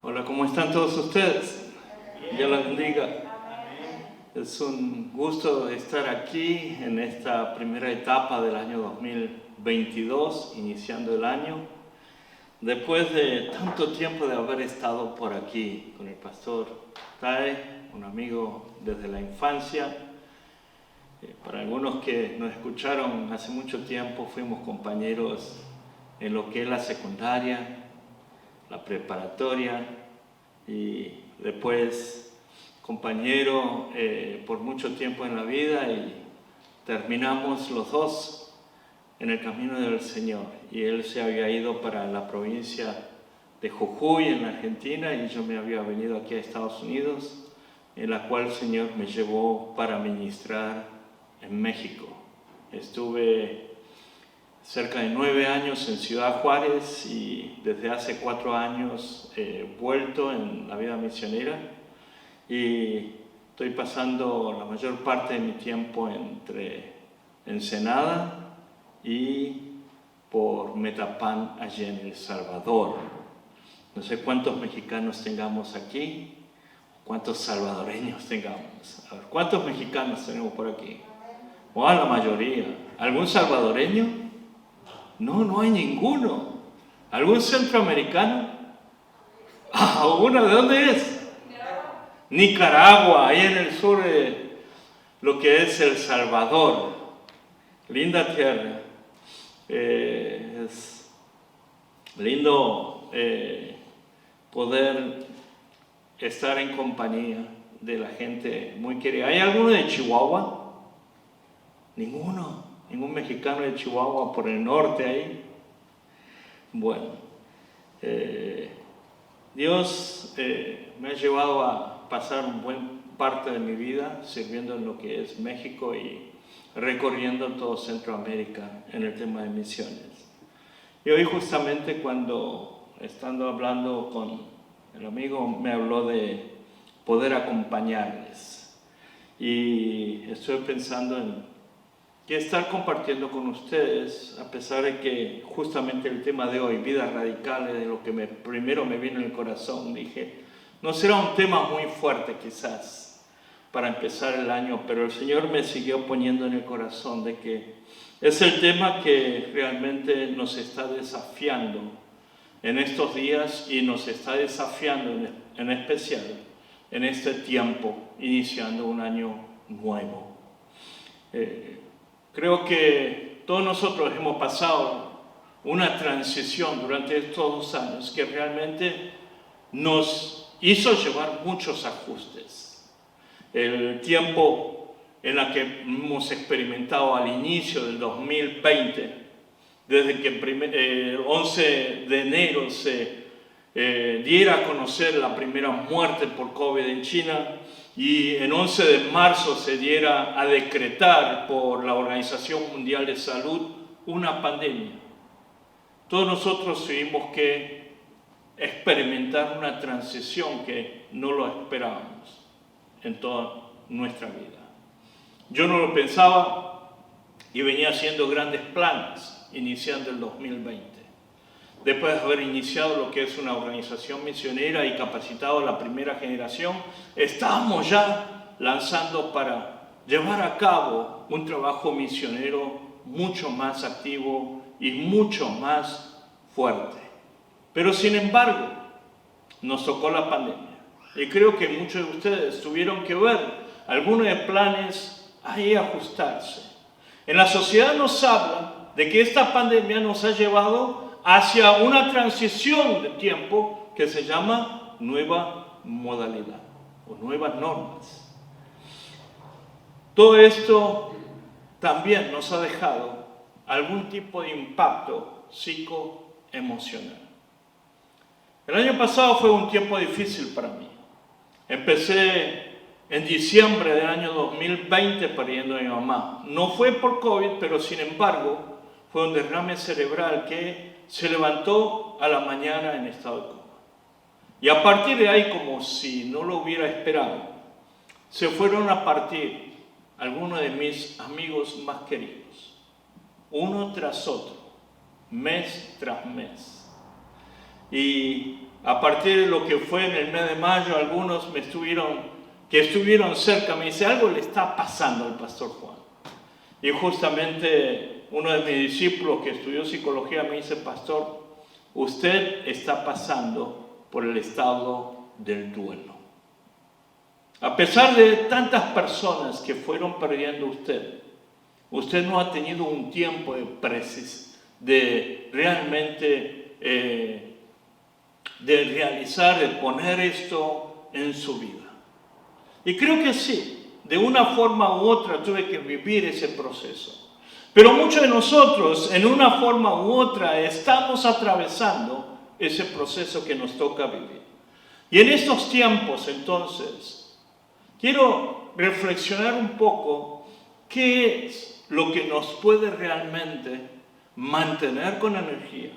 Hola, ¿cómo están todos ustedes? Dios los bendiga. Es un gusto estar aquí en esta primera etapa del año 2022, iniciando el año. Después de tanto tiempo de haber estado por aquí con el pastor Tae, un amigo desde la infancia. Para algunos que nos escucharon hace mucho tiempo, fuimos compañeros en lo que es la secundaria, la preparatoria y después compañero por mucho tiempo en la vida y terminamos los dos en el camino del Señor. Y él se había ido para la provincia de Jujuy en la Argentina y yo me había venido aquí a Estados Unidos, en la cual el Señor me llevó para ministrar en México. Estuve cerca de 9 años en Ciudad Juárez y desde hace 4 años he vuelto en la vida misionera y estoy pasando la mayor parte de mi tiempo entre Ensenada y por Metapan, allí en El Salvador. No sé cuántos mexicanos tengamos aquí, cuántos salvadoreños tengamos. A ver, ¿cuántos mexicanos tenemos por aquí? O la mayoría. ¿Algún salvadoreño? No, no hay ninguno. ¿Algún centroamericano? ¿Uno de dónde es? Nicaragua, ahí en el sur de lo que es El Salvador. Linda tierra. Es lindo poder estar en compañía de la gente muy querida. ¿Hay alguno de Chihuahua? Ninguno. Ningún mexicano de Chihuahua por el norte ahí. Bueno, Dios me ha llevado a pasar una buena parte de mi vida sirviendo en lo que es México y recorriendo todo Centroamérica en el tema de misiones. Y hoy justamente estando hablando con el amigo, me habló de poder acompañarles. Y estoy pensando en que estar compartiendo con ustedes, a pesar de que justamente el tema de hoy, vidas radicales, de lo que primero me vino en el corazón, dije, no será un tema muy fuerte quizás para empezar el año, pero el Señor me siguió poniendo en el corazón de que es el tema que realmente nos está desafiando en estos días y nos está desafiando en especial en este tiempo, iniciando un año nuevo. Creo que todos nosotros hemos pasado una transición durante estos 2 años que realmente nos hizo llevar muchos ajustes. El tiempo en el que hemos experimentado al inicio del 2020, desde que el 11 de enero se diera a conocer la primera muerte por COVID en China, y en 11 de marzo se diera a decretar por la Organización Mundial de Salud una pandemia. Todos nosotros tuvimos que experimentar una transición que no lo esperábamos en toda nuestra vida. Yo no lo pensaba y venía haciendo grandes planes iniciando el 2020. Después de haber iniciado lo que es una organización misionera y capacitado a la primera generación, estamos ya lanzando para llevar a cabo un trabajo misionero mucho más activo y mucho más fuerte. Pero sin embargo, nos tocó la pandemia. Y creo que muchos de ustedes tuvieron que ver algunos de planes ahí ajustarse. En la sociedad nos habla de que esta pandemia nos ha llevado hacia una transición de tiempo que se llama nueva modalidad o nuevas normas. Todo esto también nos ha dejado algún tipo de impacto psicoemocional. El año pasado fue un tiempo difícil para mí. Empecé en diciembre del año 2020 perdiendo a mi mamá. No fue por COVID, pero sin embargo fue un derrame cerebral que se levantó a la mañana en estado de coma. Y a partir de ahí, como si no lo hubiera esperado, se fueron a partir algunos de mis amigos más queridos, uno tras otro, mes tras mes. Y a partir de lo que fue en el mes de mayo, algunos que estuvieron cerca, me dice, algo le está pasando al pastor Juan. Y justamente uno de mis discípulos que estudió psicología me dice, pastor, usted está pasando por el estado del duelo. A pesar de tantas personas que fueron perdiendo usted no ha tenido un tiempo de realmente de realizar, de poner esto en su vida. Y creo que sí, de una forma u otra tuve que vivir ese proceso. Pero muchos de nosotros, en una forma u otra, estamos atravesando ese proceso que nos toca vivir. Y en estos tiempos, entonces, quiero reflexionar un poco qué es lo que nos puede realmente mantener con energía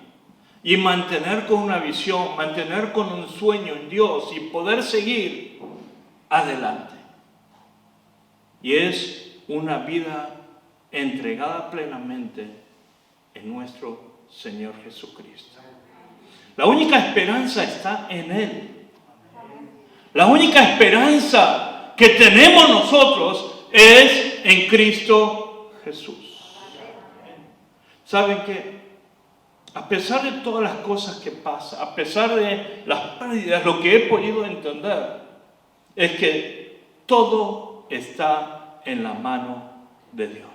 y mantener con una visión, mantener con un sueño en Dios y poder seguir adelante. Y es una vida entregada plenamente en nuestro Señor Jesucristo. La única esperanza está en Él. La única esperanza que tenemos nosotros es en Cristo Jesús. ¿Saben qué? A pesar de todas las cosas que pasan, a pesar de las pérdidas, lo que he podido entender es que todo está en la mano de Dios.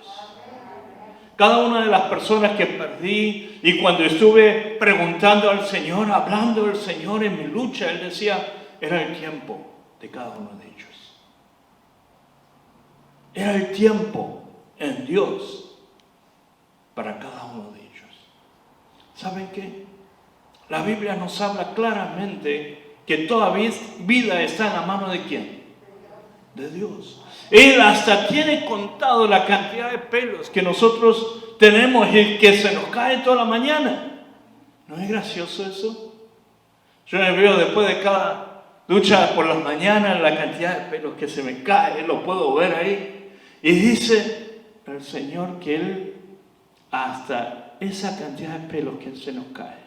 Cada una de las personas que perdí y cuando estuve preguntando al Señor, hablando del Señor en mi lucha, Él decía, era el tiempo de cada uno de ellos. Era el tiempo en Dios para cada uno de ellos. ¿Saben qué? La Biblia nos habla claramente que toda vida está en la mano de ¿quién? De Dios. Él hasta tiene contado la cantidad de pelos que nosotros tenemos y que se nos cae toda la mañana. ¿No es gracioso eso? Yo me veo después de cada ducha por las mañanas la cantidad de pelos que se me cae, lo puedo ver ahí. Y dice el Señor que Él hasta esa cantidad de pelos que se nos cae,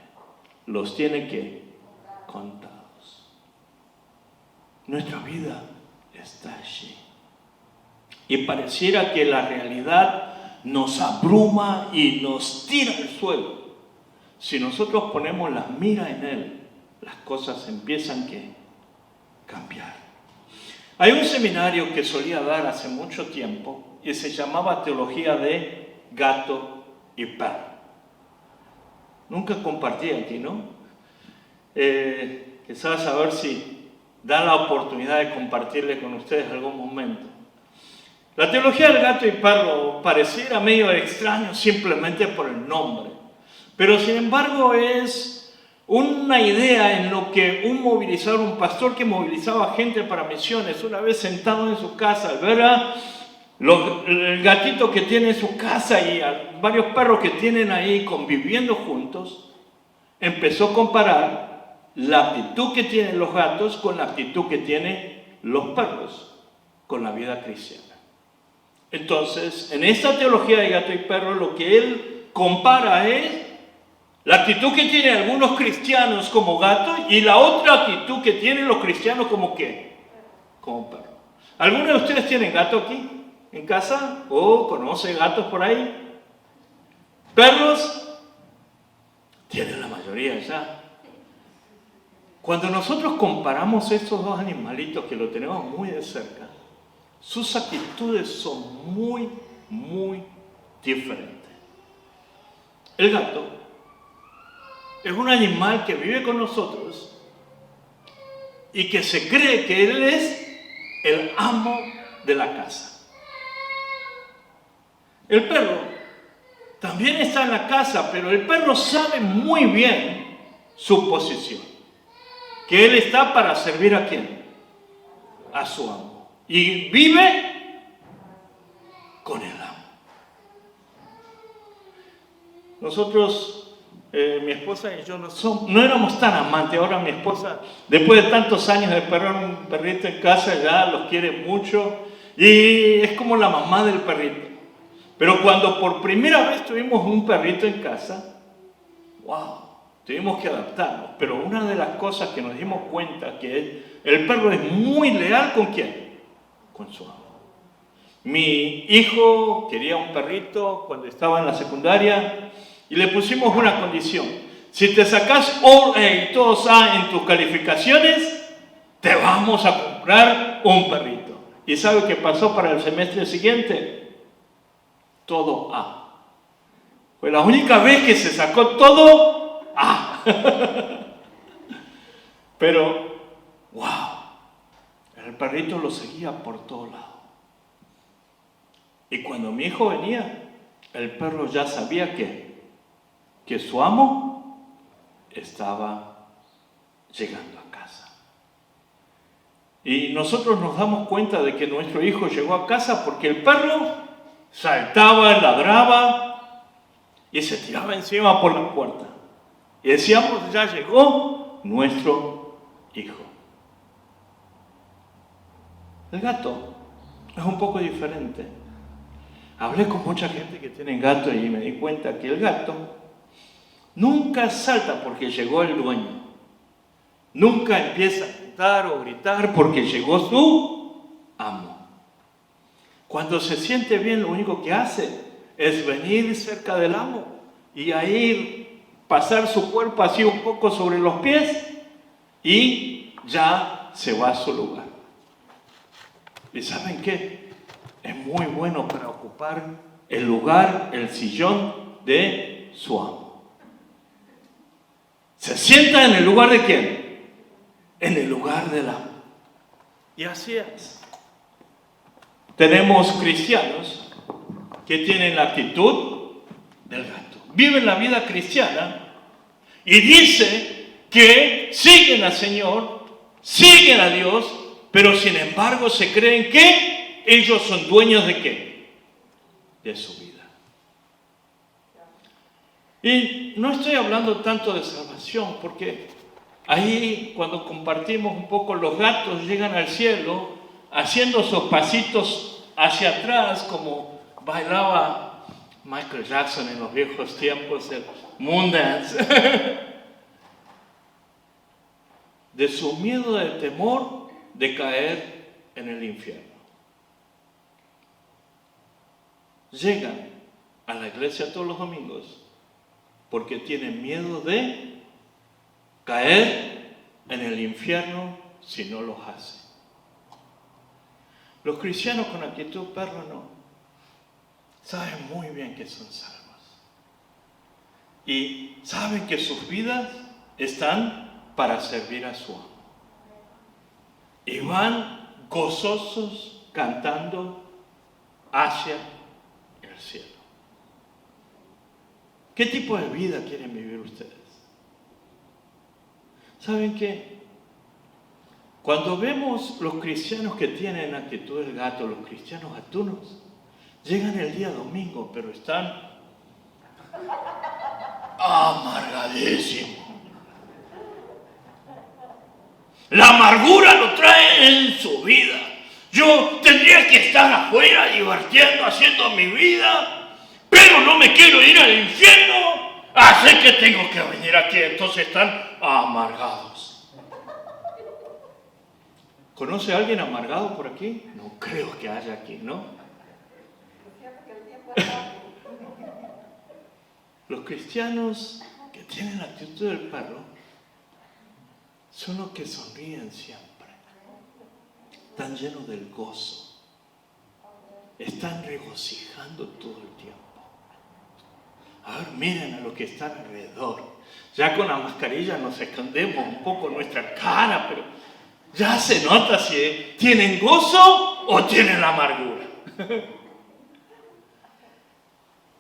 los tiene que contados. Nuestra vida está allí. Y pareciera que la realidad nos abruma y nos tira al suelo. Si nosotros ponemos la mira en Él, las cosas empiezan a cambiar. Hay un seminario que solía dar hace mucho tiempo y se llamaba Teología de Gato y Perro. Nunca compartí aquí, ¿no? Quizás a ver si da la oportunidad de compartirle con ustedes algún momento. La teología del gato y perro pareciera medio extraño simplemente por el nombre, pero sin embargo es una idea en lo que un pastor que movilizaba gente para misiones, una vez sentado en su casa, al ver el gatito que tiene en su casa y a varios perros que tienen ahí conviviendo juntos, empezó a comparar la actitud que tienen los gatos con la actitud que tienen los perros con la vida cristiana. Entonces, en esta teología de gato y perro, lo que él compara es la actitud que tienen algunos cristianos como gato y la otra actitud que tienen los cristianos como ¿qué? Como perro. ¿Algunos de ustedes tienen gato aquí en casa? ¿O conoce gatos por ahí? ¿Perros? Tienen la mayoría ya. Cuando nosotros comparamos estos dos animalitos que lo tenemos muy de cerca, sus actitudes son muy, muy diferentes. El gato es un animal que vive con nosotros y que se cree que él es el amo de la casa. El perro también está en la casa, pero el perro sabe muy bien su posición. Que él está para servir ¿a quién? A su amo. Y vive con el amo. Nosotros, mi esposa y yo no éramos tan amantes. Ahora mi esposa, después de tantos años de perder un perrito en casa, ya los quiere mucho. Y es como la mamá del perrito. Pero cuando por primera vez tuvimos un perrito en casa, wow, tuvimos que adaptarnos. Pero una de las cosas que nos dimos cuenta que el perro es muy leal ¿con quién? Con su amo. Mi hijo quería un perrito cuando estaba en la secundaria y le pusimos una condición. Si te sacas All A y todos A en tus calificaciones, te vamos a comprar un perrito. ¿Y sabe qué pasó para el semestre siguiente? Todo A. Fue la única vez que se sacó todo A. Pero, wow, el perrito lo seguía por todos lados. Y cuando mi hijo venía, el perro ya sabía que su amo estaba llegando a casa. Y nosotros nos damos cuenta de que nuestro hijo llegó a casa porque el perro saltaba, ladraba y se tiraba encima por la puerta. Y decíamos, ya llegó nuestro hijo. El gato es un poco diferente. Hablé con mucha gente que tiene gato y me di cuenta que el gato nunca salta porque llegó el dueño. Nunca empieza a cantar o gritar porque llegó su amo. Cuando se siente bien, lo único que hace es venir cerca del amo y ahí pasar su cuerpo así un poco sobre los pies y ya se va a su lugar. ¿Y saben qué? Es muy bueno para ocupar el lugar, el sillón de su amo. ¿Se sienta en el lugar de quién? En el lugar del amo. Y así es. Tenemos cristianos que tienen la actitud del gato. Viven la vida cristiana y dice que siguen al Señor, siguen a Dios, pero sin embargo se creen que ellos son dueños de qué? De su vida. Y no estoy hablando tanto de salvación, porque ahí cuando compartimos un poco, los gatos llegan al cielo haciendo sus pasitos hacia atrás, como bailaba Michael Jackson en los viejos tiempos, el Moondance. De su miedo, del temor de caer en el infierno. Llegan a la iglesia todos los domingos porque tienen miedo de caer en el infierno si no los hacen. Los cristianos con actitud perro no. Saben muy bien que son salvos. Y saben que sus vidas están para servir a su amo. Y van gozosos cantando hacia el cielo. ¿Qué tipo de vida quieren vivir ustedes? ¿Saben qué? Cuando vemos los cristianos que tienen actitud del gato, los cristianos gatunos, llegan el día domingo, pero están amargadísimos. La amargura lo trae en su vida. Yo tendría que estar afuera divirtiendo, haciendo mi vida, pero no me quiero ir al infierno, así que tengo que venir aquí. Entonces están amargados. ¿Conoce a alguien amargado por aquí? No creo que haya aquí, ¿no? Los cristianos que tienen la actitud del perro son los que sonríen siempre. Están llenos del gozo. Están regocijando todo el tiempo. A ver, miren a lo que está alrededor. Ya con la mascarilla nos escondemos un poco nuestra cara, pero ya se nota si tienen gozo o tienen la amargura.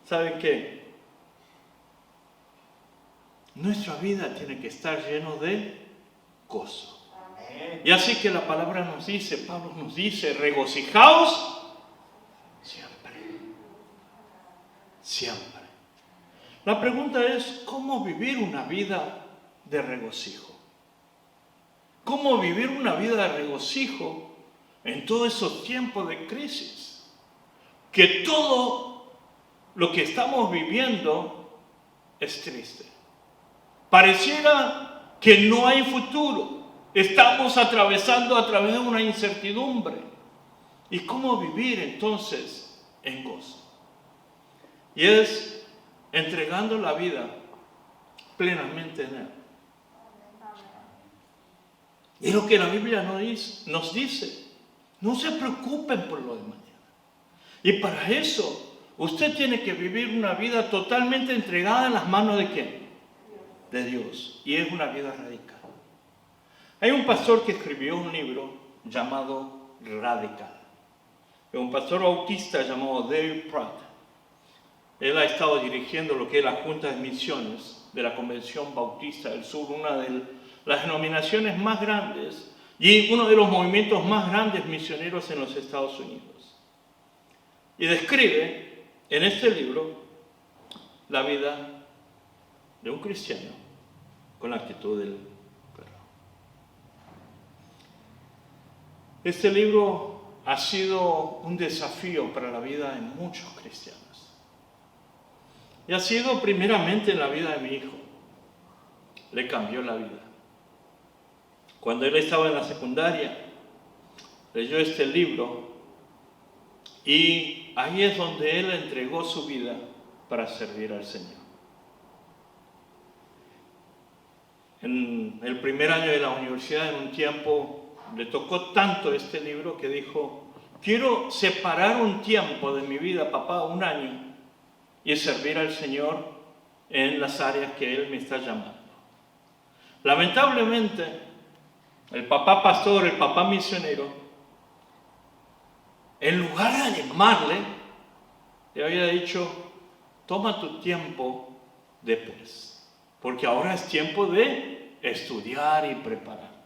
¿Saben qué? Nuestra vida tiene que estar lleno de gozo. Y así que la palabra nos dice, Pablo nos dice, regocijaos siempre. Siempre. La pregunta es, ¿cómo vivir una vida de regocijo? ¿Cómo vivir una vida de regocijo en todos esos tiempos de crisis? Que todo lo que estamos viviendo es triste. Pareciera que no hay futuro. Estamos atravesando a través de una incertidumbre. ¿Y cómo vivir entonces en gozo? Y es entregando la vida plenamente en Él. Y es lo que la Biblia nos dice. No se preocupen por lo de mañana. Y para eso, usted tiene que vivir una vida totalmente entregada en las manos de ¿quién? De Dios. Y es una vida radical. Hay un pastor que escribió un libro llamado Radical. Es un pastor bautista llamado David Pratt. Él ha estado dirigiendo lo que es la Junta de Misiones de la Convención Bautista del Sur, una de las denominaciones más grandes y uno de los movimientos más grandes misioneros en los Estados Unidos. Y describe en este libro la vida de un cristiano con la actitud del perro. Este libro ha sido un desafío para la vida de muchos cristianos. Y ha sido primeramente en la vida de mi hijo. Le cambió la vida. Cuando él estaba en la secundaria, leyó este libro y ahí es donde él entregó su vida para servir al Señor. En el primer año de la universidad, en un tiempo, le tocó tanto este libro que dijo: quiero separar un tiempo de mi vida, papá, un año, y servir al Señor en las áreas que Él me está llamando. Lamentablemente, el papá pastor, el papá misionero, en lugar de animarle, le había dicho: toma tu tiempo después, porque ahora es tiempo de estudiar y preparar.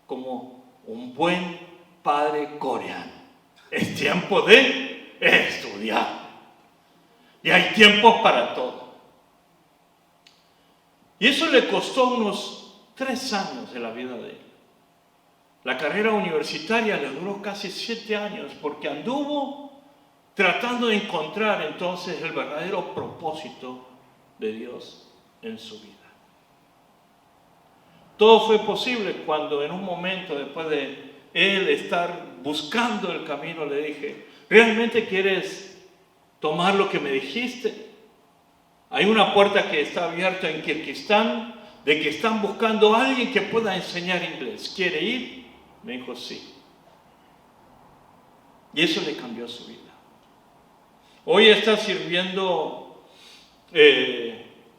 Como un buen padre coreano, es tiempo de estudiar. Y hay tiempos para todo. Y eso le costó unos 3 años de la vida de él. La carrera universitaria le duró casi 7 años porque anduvo tratando de encontrar entonces el verdadero propósito de Dios en su vida. Todo fue posible cuando en un momento, después de él estar buscando el camino, le dije: ¿realmente quieres tomar lo que me dijiste? Hay una puerta que está abierta en Kirguistán, de que están buscando a alguien que pueda enseñar inglés. ¿Quiere ir? Me dijo: sí. Y eso le cambió su vida. Hoy está sirviendo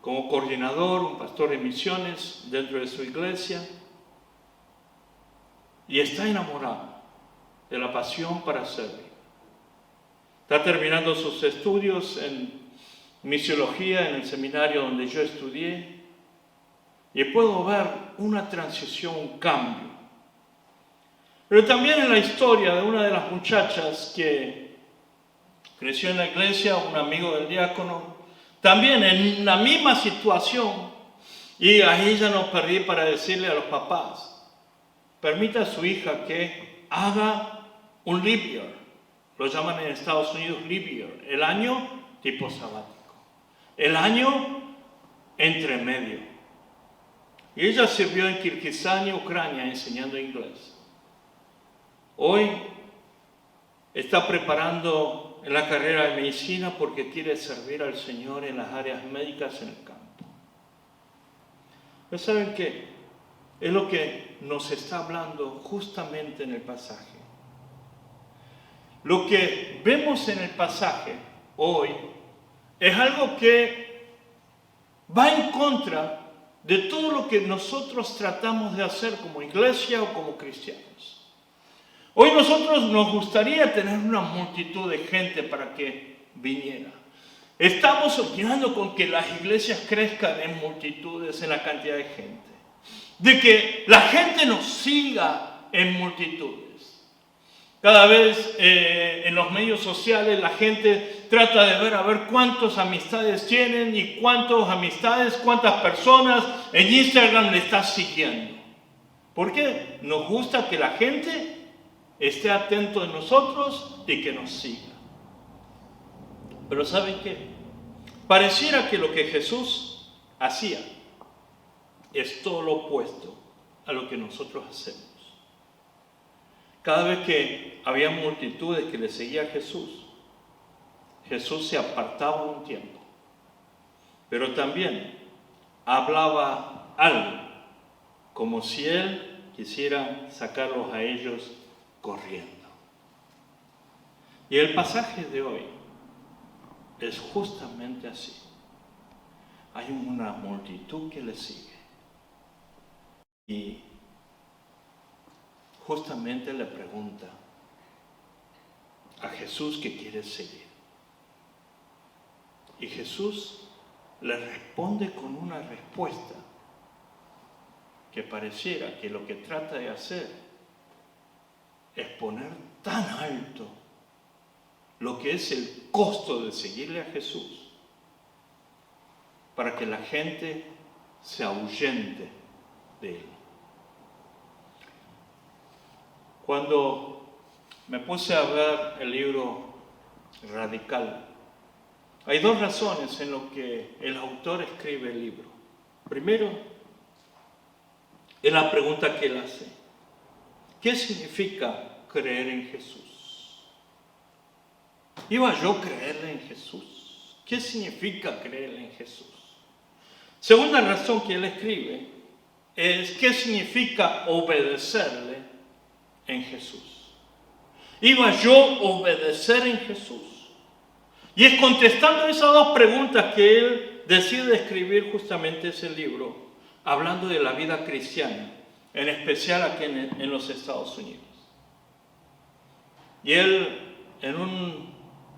como coordinador, un pastor de misiones dentro de su iglesia. Y está enamorado de la pasión para servir. Está terminando sus estudios en misiología en el seminario donde yo estudié. Y puedo ver una transición, un cambio. Pero también en la historia de una de las muchachas que creció en la iglesia, un amigo del diácono, también en la misma situación. Y a ella no perdí para decirle a los papás: permita a su hija que haga un leap year. Lo llaman en Estados Unidos leap year, el año tipo sabático, el año entre medio. Y ella sirvió en Kirguistán y Ucrania enseñando inglés. Hoy está preparando en la carrera de medicina porque quiere servir al Señor en las áreas médicas en el campo. ¿Pero saben qué? Es lo que nos está hablando justamente en el pasaje. Lo que vemos en el pasaje hoy es algo que va en contra de todo lo que nosotros tratamos de hacer como iglesia o como cristianos. Hoy nosotros nos gustaría tener una multitud de gente para que viniera. Estamos soñando con que las iglesias crezcan en multitudes, en la cantidad de gente. De que la gente nos siga en multitudes. Cada vez en los medios sociales la gente trata de ver a ver cuántas amistades tienen y cuántas personas en Instagram le está siguiendo. ¿Por qué? Nos gusta que la gente esté atento de nosotros y que nos siga. Pero ¿saben qué? Pareciera que lo que Jesús hacía es todo lo opuesto a lo que nosotros hacemos. Cada vez que había multitudes que le seguían a Jesús, Jesús se apartaba un tiempo, pero también hablaba algo, como si Él quisiera sacarlos a ellos corriendo. Y el pasaje de hoy es justamente así. Hay una multitud que le sigue y justamente le pregunta a Jesús que quiere seguir. Y Jesús le responde con una respuesta que pareciera que lo que trata de hacer es poner tan alto lo que es el costo de seguirle a Jesús para que la gente se ahuyente de Él. Cuando me puse a ver el libro Radical, hay dos razones en las que el autor escribe el libro. Primero, es la pregunta que él hace. ¿Qué significa creer en Jesús? ¿Iba yo a creerle en Jesús? ¿Qué significa creerle en Jesús? Segunda razón que él escribe es ¿qué significa obedecerle en Jesús? ¿Iba yo a obedecer en Jesús? Y es contestando esas dos preguntas que él decide escribir justamente ese libro, hablando de la vida cristiana, en especial aquí en los Estados Unidos. Y él en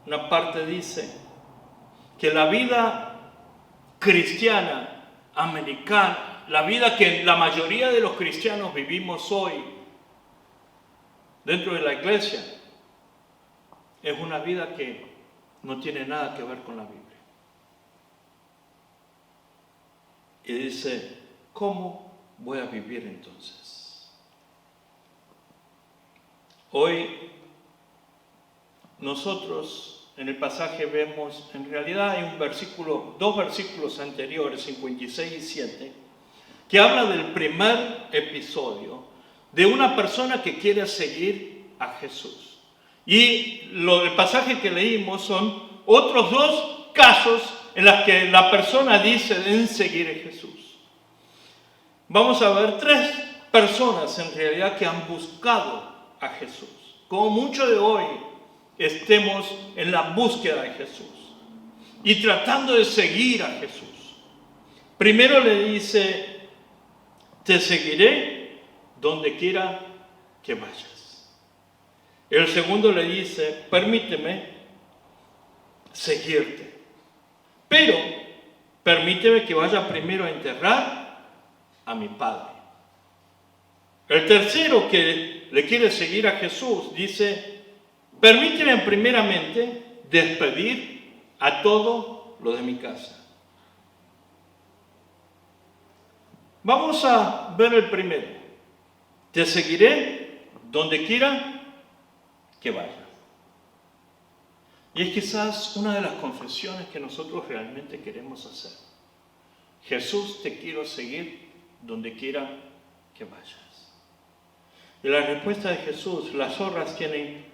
una parte dice que la vida cristiana, americana, la vida que la mayoría de los cristianos vivimos hoy dentro de la iglesia, es una vida que no tiene nada que ver con la Biblia. Y dice, ¿cómo voy a vivir entonces? Hoy nosotros en el pasaje vemos, en realidad hay dos versículos anteriores, 56 y 7, que habla del primer episodio de una persona que quiere seguir a Jesús. Y el pasaje que leímos son otros dos casos en los que la persona dice en seguir a Jesús. Vamos a ver tres personas en realidad que han buscado a Jesús. Como muchos de hoy estemos en la búsqueda de Jesús y tratando de seguir a Jesús. Primero le dice, te seguiré donde quiera que vayas. El segundo le dice, permíteme seguirte, pero permíteme que vaya primero a enterrar a mi padre. El tercero que le quiere seguir a Jesús dice, permíteme primeramente despedir a todo lo de mi casa. Vamos a ver el primero. Te seguiré donde quiera que vaya. Y es quizás una de las confesiones que nosotros realmente queremos hacer. Jesús, te quiero seguir donde quiera que vayas. Y la respuesta de Jesús, las zorras tienen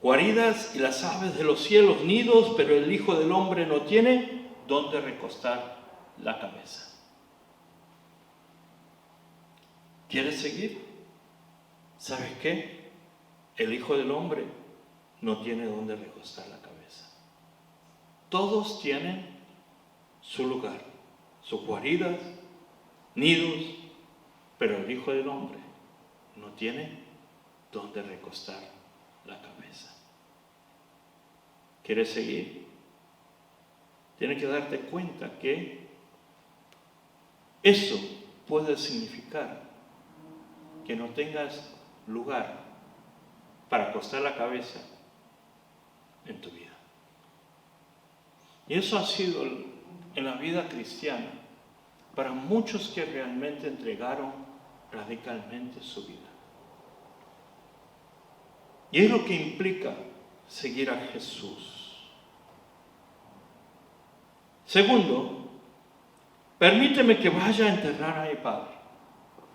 guaridas y las aves de los cielos nidos, pero el Hijo del Hombre no tiene dónde recostar la cabeza. ¿Quieres seguir? ¿Sabes qué? El Hijo del Hombre no tiene dónde recostar la cabeza. Todos tienen su lugar, sus guaridas, nidos, pero el Hijo del Hombre no tiene dónde recostar la cabeza. ¿Quieres seguir? Tienes que darte cuenta que eso puede significar que no tengas lugar para acostar la cabeza en tu vida. Y eso ha sido en la vida cristiana para muchos que realmente entregaron radicalmente su vida. Y es lo que implica seguir a Jesús. Segundo, permíteme que vaya a enterrar a mi padre.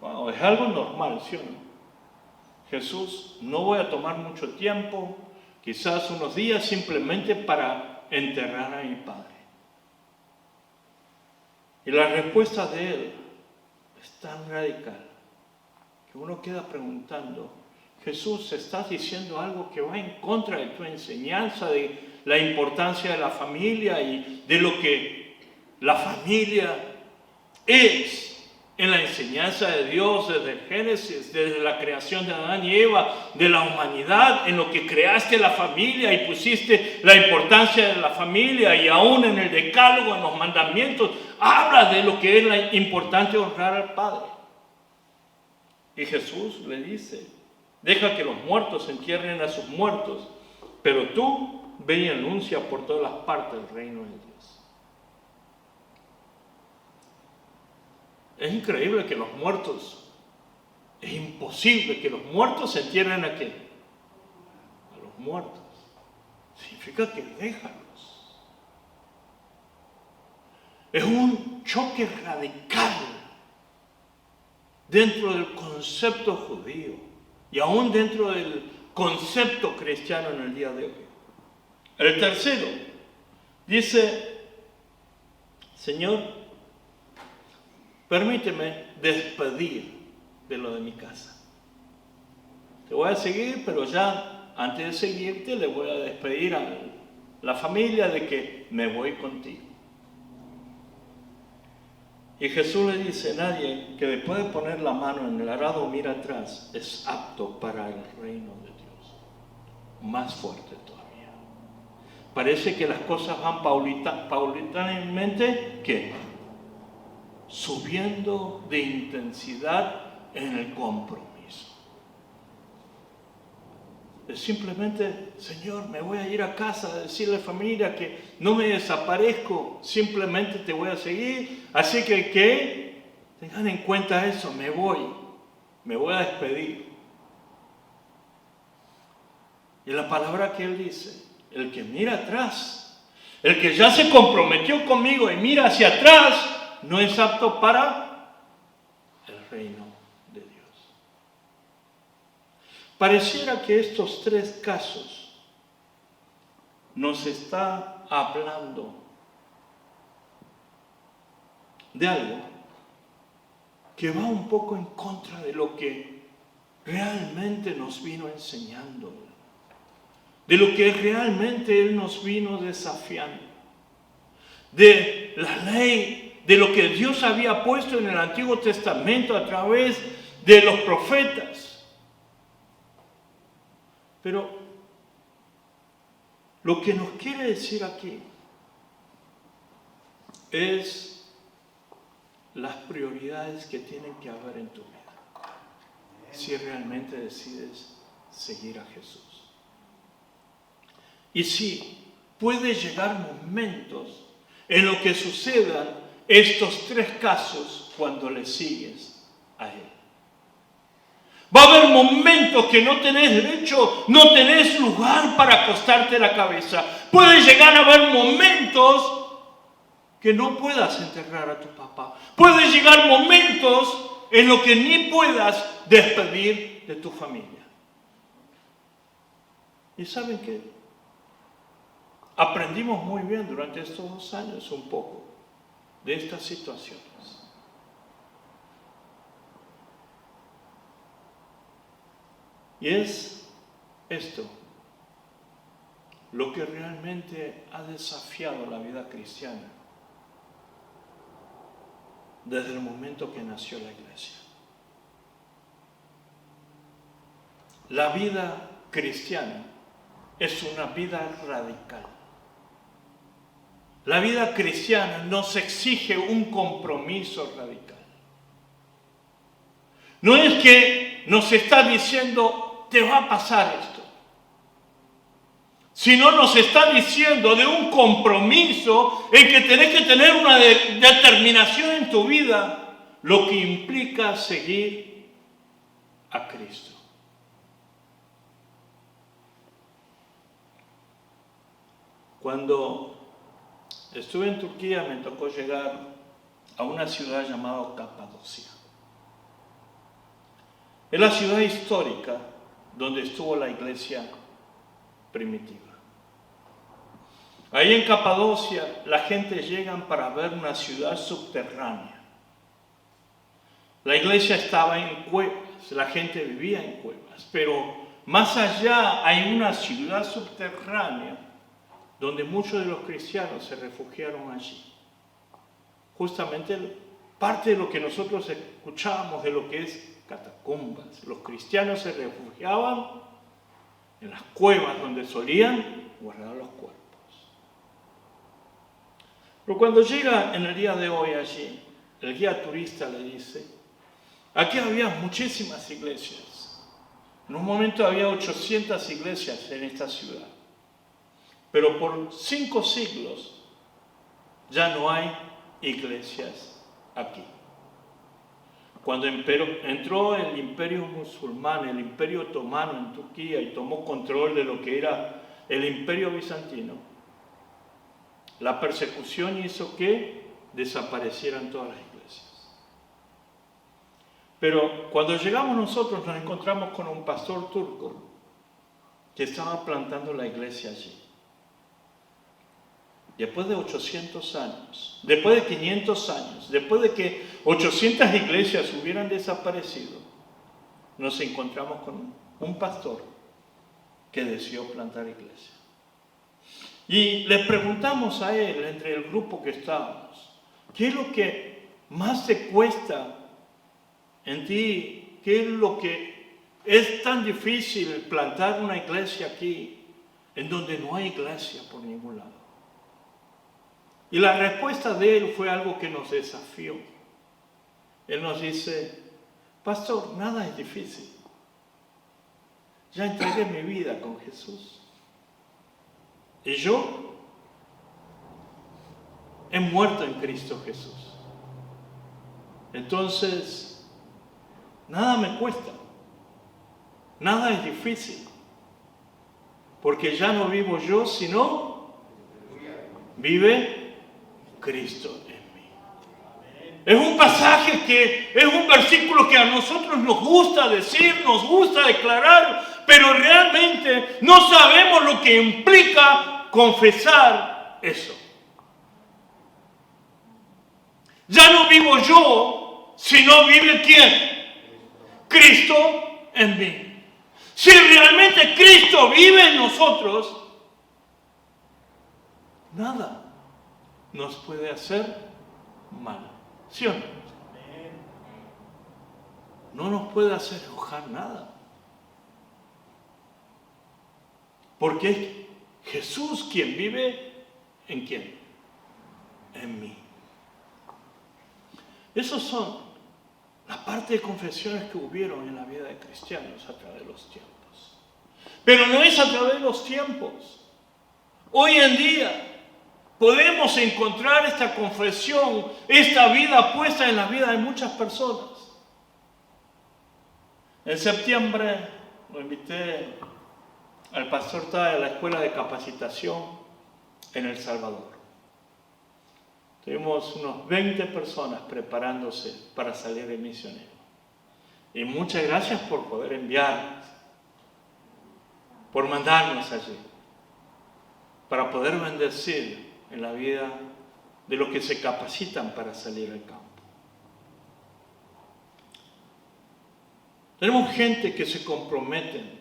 Wow, es algo normal, ¿sí o no? Jesús, no voy a tomar mucho tiempo, quizás unos días simplemente para enterrar a mi padre. Y la respuesta de él es tan radical que uno queda preguntando, Jesús, ¿estás diciendo algo que va en contra de tu enseñanza, de la importancia de la familia y de lo que la familia es en la enseñanza de Dios desde el Génesis, desde la creación de Adán y Eva, de la humanidad, en lo que creaste la familia y pusiste la importancia de la familia y aún en el decálogo, en los mandamientos, habla de lo que es importante honrar al Padre? Y Jesús le dice, deja que los muertos entierren a sus muertos, pero tú ve y anuncia por todas las partes el reino de Dios. Es increíble que los muertos, es imposible que los muertos se entierren a qué? A los muertos. Significa que déjalos. Es un choque radical dentro del concepto judío y aún dentro del concepto cristiano en el día de hoy. El tercero dice, Señor, permíteme despedir de lo de mi casa. Te voy a seguir, pero ya antes de seguirte le voy a despedir a la familia de que me voy contigo. Y Jesús le dice, nadie que después de poner la mano en el arado mira atrás es apto para el reino de Dios. Más fuerte todavía. Parece que las cosas van paulatinamente, ¿qué? Subiendo de intensidad en el compromiso. Es simplemente, Señor, me voy a ir a casa a decirle a la familia que no me desaparezco, simplemente te voy a seguir. Así que tengan en cuenta eso, me voy a despedir. Y la palabra que él dice, el que mira atrás, el que ya se comprometió conmigo y mira hacia atrás, no es apto para el reino de Dios. Pareciera que estos tres casos nos está hablando de algo que va un poco en contra de lo que realmente nos vino enseñando, de lo que realmente Él nos vino desafiando, de la ley, de lo que Dios había puesto en el Antiguo Testamento a través de los profetas. Pero lo que nos quiere decir aquí es las prioridades que tienen que haber en tu vida, si realmente decides seguir a Jesús. Y si puede llegar momentos en los que sucedan estos tres casos cuando le sigues a Él. Va a haber momentos que no tenés derecho, no tenés lugar para acostarte la cabeza. Puede llegar a haber momentos que no puedas enterrar a tu papá. Puede llegar momentos en los que ni puedas despedir de tu familia. ¿Y saben qué? Aprendimos muy bien durante estos 2 años un poco de estas situaciones. Y es esto lo que realmente ha desafiado la vida cristiana desde el momento que nació la iglesia. La vida cristiana es una vida radical. La vida cristiana nos exige un compromiso radical. No es que nos está diciendo, te va a pasar esto, sino nos está diciendo de un compromiso en que tenés que tener una determinación en tu vida, lo que implica seguir a Cristo. Cuando estuve en Turquía me tocó llegar a una ciudad llamada Capadocia. Es la ciudad histórica donde estuvo la iglesia primitiva. Ahí en Capadocia la gente llega para ver una ciudad subterránea. La iglesia estaba en cuevas, la gente vivía en cuevas, pero más allá hay una ciudad subterránea donde muchos de los cristianos se refugiaron allí. Justamente parte de lo que nosotros escuchábamos de lo que es catacumbas. Los cristianos se refugiaban en las cuevas donde solían guardar los cuerpos. Pero cuando llega en el día de hoy allí, el guía turista le dice, aquí había muchísimas iglesias. En un momento había 800 iglesias en esta ciudad. Pero por 5 siglos ya no hay iglesias aquí. Cuando entró el imperio musulmán, el imperio otomano en Turquía y tomó control de lo que era el imperio bizantino, la persecución hizo que desaparecieran todas las iglesias. Pero cuando llegamos nosotros nos encontramos con un pastor turco que estaba plantando la iglesia allí. Después de 800 años, después de 500 años, después de que 800 iglesias hubieran desaparecido, nos encontramos con un pastor que decidió plantar iglesia. Y le preguntamos a él, entre el grupo que estábamos, ¿qué es lo que más te cuesta en ti? ¿Qué es lo que es tan difícil plantar una iglesia aquí, en donde no hay iglesia por ningún lado? Y la respuesta de él fue algo que nos desafió. Él nos dice, pastor, nada es difícil. Ya entregué mi vida con Jesús. Y yo he muerto en Cristo Jesús. Entonces, nada me cuesta. Nada es difícil. Porque ya no vivo yo, sino vive Cristo en mí. Es un pasaje es un versículo que a nosotros nos gusta decir, nos gusta declarar, pero realmente no sabemos lo que implica confesar eso. Ya no vivo yo, sino vive ¿quién? Cristo en mí. Si realmente Cristo vive en nosotros, nada nos puede hacer mal. ¿Sí o no? No nos puede hacer enojar nada. Porque es Jesús quien vive en quién? En mí. Esos son la parte de confesiones que hubieron en la vida de cristianos a través de los tiempos. Pero no es a través de los tiempos. Hoy en día podemos encontrar esta confesión, esta vida puesta en la vida de muchas personas. En septiembre lo invité al pastor Tai a la escuela de capacitación en El Salvador. Tuvimos unos 20 personas preparándose para salir de misionero. Y muchas gracias por poder enviarnos, por mandarnos allí, para poder bendecir en la vida de los que se capacitan para salir al campo. Tenemos gente que se comprometen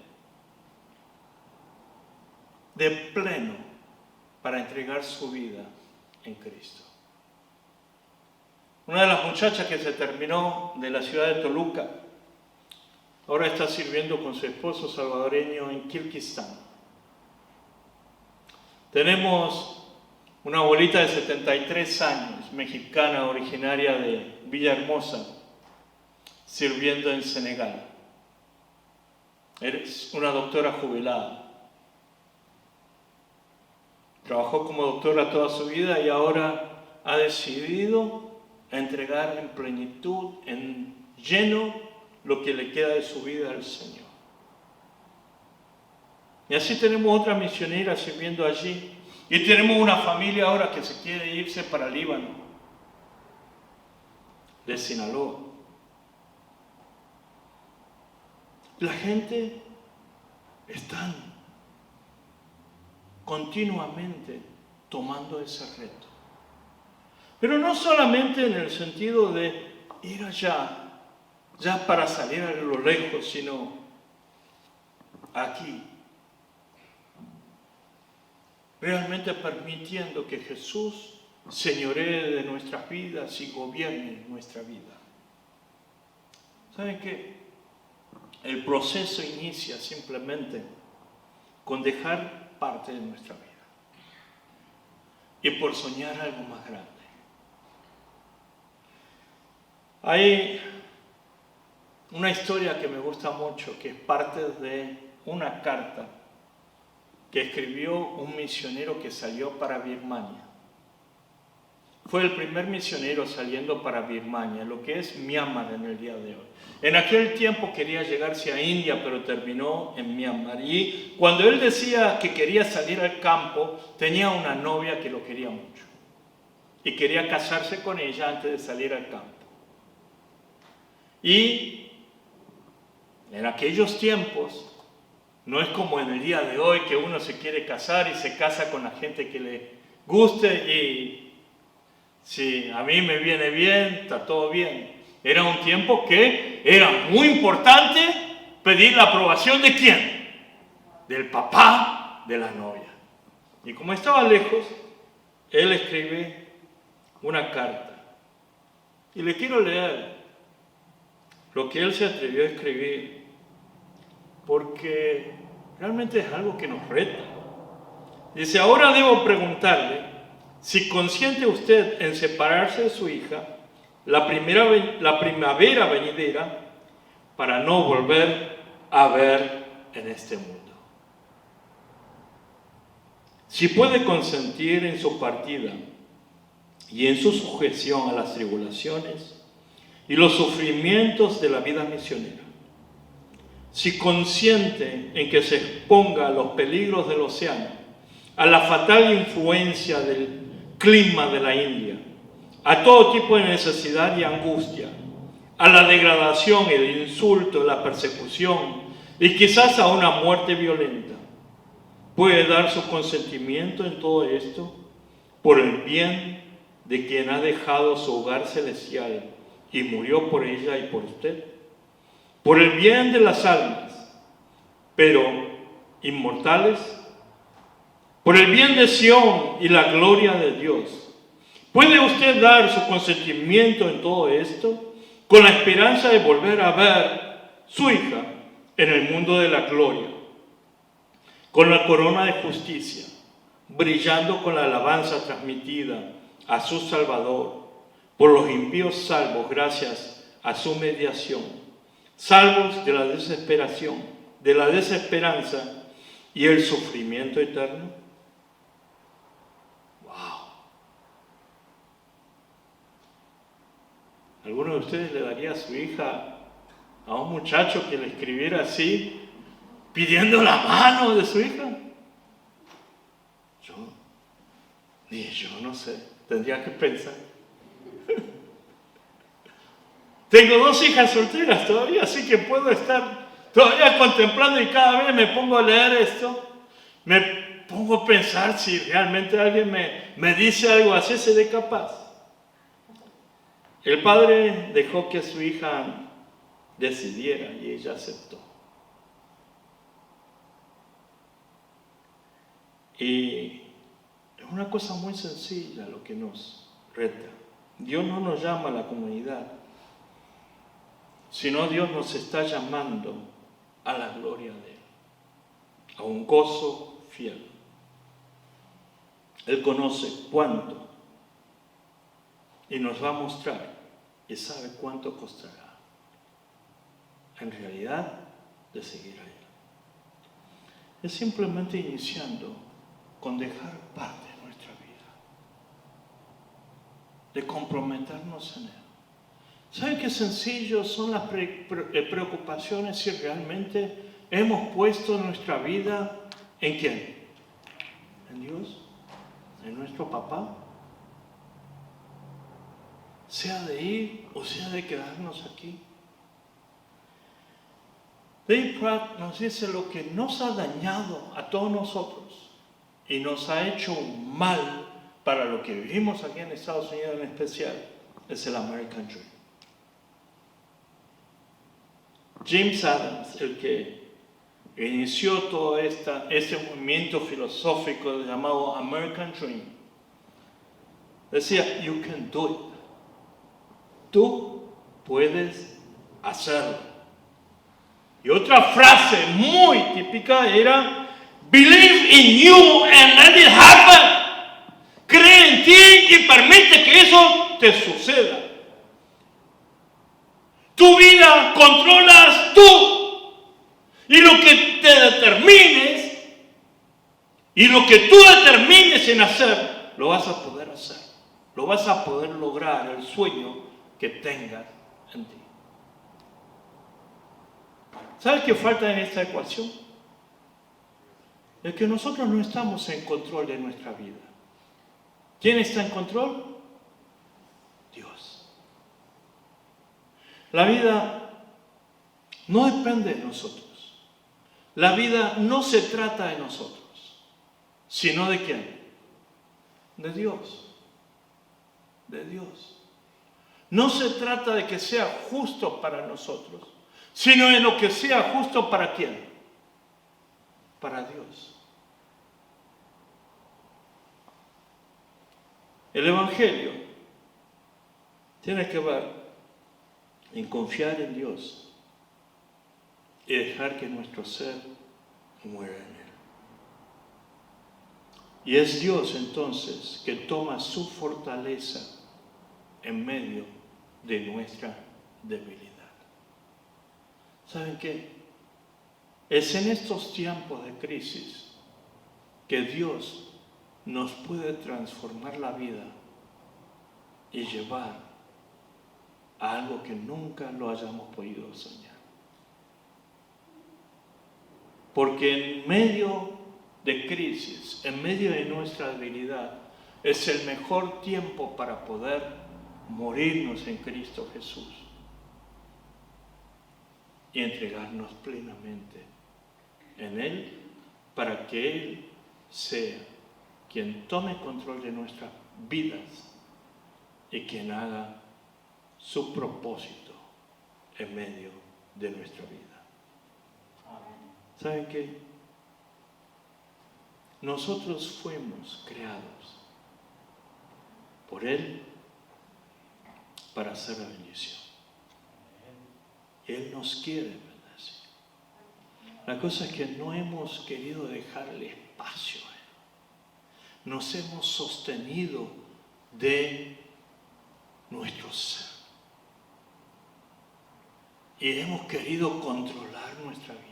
de pleno para entregar su vida en Cristo. Una de las muchachas que se terminó de la ciudad de Toluca, ahora está sirviendo con su esposo salvadoreño en Kirguistán. Tenemos una abuelita de 73 años, mexicana, originaria de Villahermosa, sirviendo en Senegal. Es una doctora jubilada. Trabajó como doctora toda su vida y ahora ha decidido entregar en plenitud, en lleno, lo que le queda de su vida al Señor. Y así tenemos otra misionera sirviendo allí. Y tenemos una familia ahora que se quiere irse para Líbano. de Sinaloa. La gente está continuamente tomando ese reto. Pero no solamente en el sentido de ir allá, ya para salir a lo lejos, sino aquí. Realmente permitiendo que Jesús señoree de nuestras vidas y gobierne nuestra vida. ¿Saben qué? El proceso inicia simplemente con dejar parte de nuestra vida y por soñar algo más grande. Hay una historia que me gusta mucho, que es parte de una carta que escribió un misionero que salió para Birmania. Fue el primer misionero saliendo para Birmania, lo que es Myanmar en el día de hoy. En aquel tiempo quería llegarse a India, pero terminó en Myanmar. Y cuando él decía que quería salir al campo, tenía una novia que lo quería mucho. Y quería casarse con ella antes de salir al campo. Y en aquellos tiempos, no es como en el día de hoy que uno se quiere casar y se casa con la gente que le guste y si a mí me viene bien, está todo bien. Era un tiempo que era muy importante pedir la aprobación ¿de quién? Del papá de la novia. Y como estaba lejos, él escribe una carta. Y le quiero leer lo que él se atrevió a escribir, porque realmente es algo que nos reta. Dice: ahora debo preguntarle si consiente usted en separarse de su hija la primavera venidera para no volver a ver en este mundo. Si puede consentir en su partida y en su sujeción a las tribulaciones y los sufrimientos de la vida misionera. Si consiente en que se exponga a los peligros del océano, a la fatal influencia del clima de la India, a todo tipo de necesidad y angustia, a la degradación, el insulto, la persecución y quizás a una muerte violenta, puede dar su consentimiento en todo esto por el bien de quien ha dejado su hogar celestial y murió por ella y por usted, por el bien de las almas, pero inmortales, por el bien de Sión y la gloria de Dios. ¿Puede usted dar su consentimiento en todo esto con la esperanza de volver a ver su hija en el mundo de la gloria, con la corona de justicia, brillando con la alabanza transmitida a su Salvador, por los impíos salvos gracias a su mediación, salvos de la desesperación, de la desesperanza y el sufrimiento eterno? ¡Wow! ¿Alguno de ustedes le daría a su hija a un muchacho que le escribiera así, pidiendo la mano de su hija? Yo no sé, tendría que pensar. Tengo 2 hijas solteras todavía, así que puedo estar todavía contemplando, y cada vez me pongo a leer esto, me pongo a pensar si realmente alguien me dice algo así, seré capaz. El padre dejó que su hija decidiera y ella aceptó. Y es una cosa muy sencilla lo que nos reta. Dios no nos llama a la comunidad, sino Dios nos está llamando a la gloria de Él, a un gozo fiel. Él conoce cuánto y nos va a mostrar y sabe cuánto costará en realidad de seguir a Él. Es simplemente iniciando con dejar parte de nuestra vida, de comprometernos en Él. ¿Saben qué sencillos son las preocupaciones si realmente hemos puesto nuestra vida en quién? ¿En Dios? ¿En nuestro papá? sea de ir o sea de quedarnos aquí. Dave Pratt nos dice: lo que nos ha dañado a todos nosotros y nos ha hecho un mal para lo que vivimos aquí en Estados Unidos en especial es el American Dream. James Adams, el que inició todo este movimiento filosófico llamado American Dream, decía: you can do it. Tú puedes hacerlo. Y otra frase muy típica era: believe in you and let it happen. Cree en ti y permite que eso te suceda. Tu vida controlas tú. Y lo que te determines y lo que tú determines en hacer, lo vas a poder hacer. Lo vas a poder lograr, el sueño que tengas en ti. ¿Sabes qué falta en esta ecuación? Es que nosotros no estamos en control de nuestra vida. ¿Quién está en control? Dios. La vida no depende de nosotros. La vida no se trata de nosotros, sino ¿de quién? De Dios. De Dios. No se trata de que sea justo para nosotros, sino en lo que sea justo para quién. Para Dios. El Evangelio tiene que ver en confiar en Dios y dejar que nuestro ser muera en Él. Y es Dios entonces que toma su fortaleza en medio de nuestra debilidad. ¿Saben qué? Es en estos tiempos de crisis que Dios nos puede transformar la vida y llevar a algo que nunca lo hayamos podido soñar. Porque en medio de crisis, en medio de nuestra debilidad, es el mejor tiempo para poder morirnos en Cristo Jesús y entregarnos plenamente en Él, para que Él sea quien tome control de nuestras vidas y quien haga su propósito en medio de nuestra vida. ¿Saben qué? Nosotros fuimos creados por Él para hacer la bendición. Él nos quiere bendecir. La cosa es que no hemos querido dejarle espacio a Él. Nos hemos sostenido de nuestro ser. Y hemos querido controlar nuestra vida.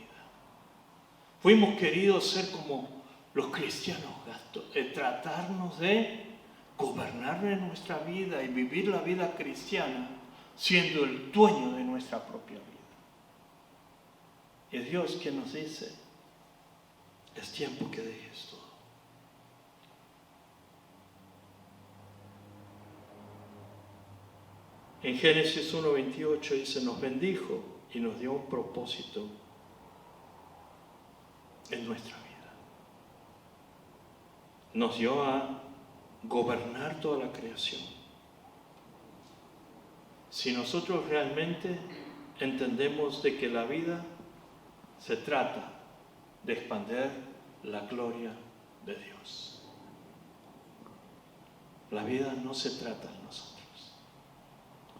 Fuimos queridos ser como los cristianos, tratarnos de gobernar nuestra vida y vivir la vida cristiana siendo el dueño de nuestra propia vida. Y es Dios quien nos dice: es tiempo que dejes todo. En Génesis 1:28 dice: nos bendijo y nos dio un propósito en nuestra vida. Nos dio a gobernar toda la creación. Si nosotros realmente entendemos de que la vida se trata de expandir la gloria de Dios. La vida no se trata de nosotros.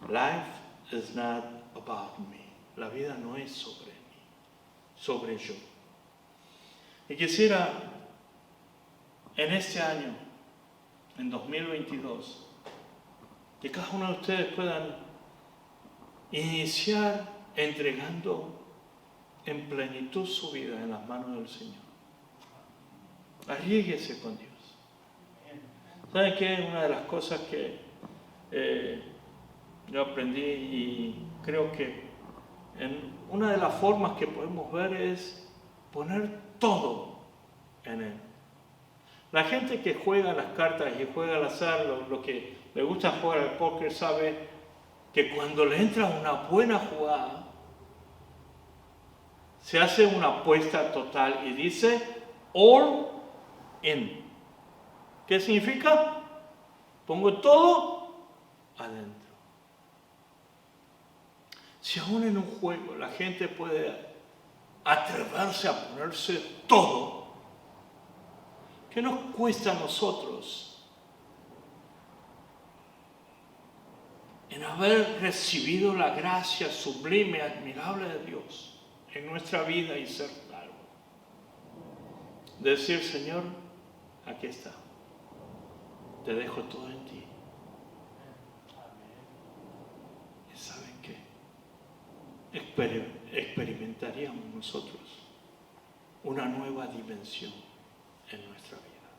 Life is not about me. La vida no es sobre mí, sobre yo. Y quisiera en este año, en 2022, que cada uno de ustedes puedan iniciar entregando en plenitud su vida en las manos del Señor. Arriésguese con Dios. ¿Saben qué? Una de las cosas que yo aprendí, y creo que una de las formas que podemos ver es poner todo en Él. La gente que juega las cartas y juega al azar, lo que le gusta jugar al póker sabe que cuando le entra una buena jugada, se hace una apuesta total y dice all in. ¿Qué significa? Pongo todo adentro. Si aún en un juego la gente puede atreverse a ponerse todo, ¿qué nos cuesta a nosotros en haber recibido la gracia sublime, admirable de Dios en nuestra vida y ser salvo? Decir, Señor, aquí está, te dejo todo en ti. ¿Y saben qué? Experimentaríamos nosotros una nueva dimensión en nuestra vida.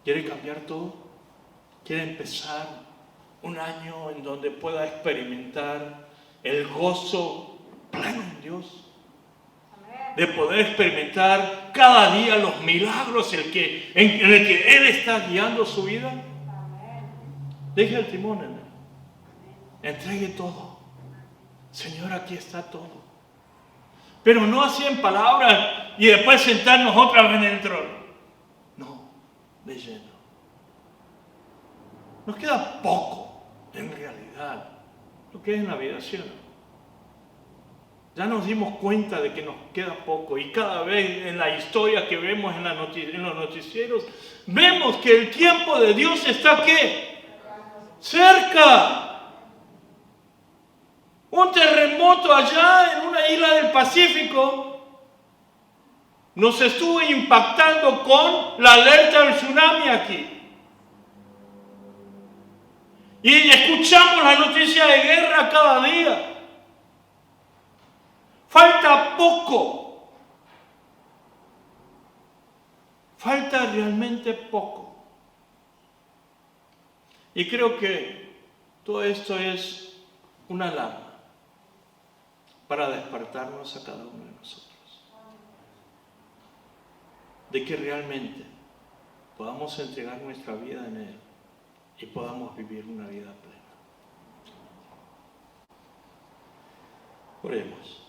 ¿Quiere cambiar todo? ¿Quiere empezar un año en donde pueda experimentar el gozo pleno en Dios? De poder experimentar cada día los milagros en el que Él está guiando su vida. Deje el timón en Él. Entregue todo. Señor, aquí está todo. Pero no así en palabras y después sentarnos otra vez en el trono. No, de lleno. Nos queda poco, en realidad, lo que es en la vida, ¿sí o no? Ya nos dimos cuenta de que nos queda poco y cada vez en la historia que vemos en los noticieros, vemos que el tiempo de Dios está ¿qué? Cerca. Un terremoto allá en una isla del Pacífico nos estuvo impactando con la alerta del tsunami aquí. Y escuchamos la noticia de guerra cada día. Falta poco. Falta realmente poco. Y creo que todo esto es una alarma para despertarnos a cada uno de nosotros. De que realmente podamos entregar nuestra vida en Él y podamos vivir una vida plena. Oremos.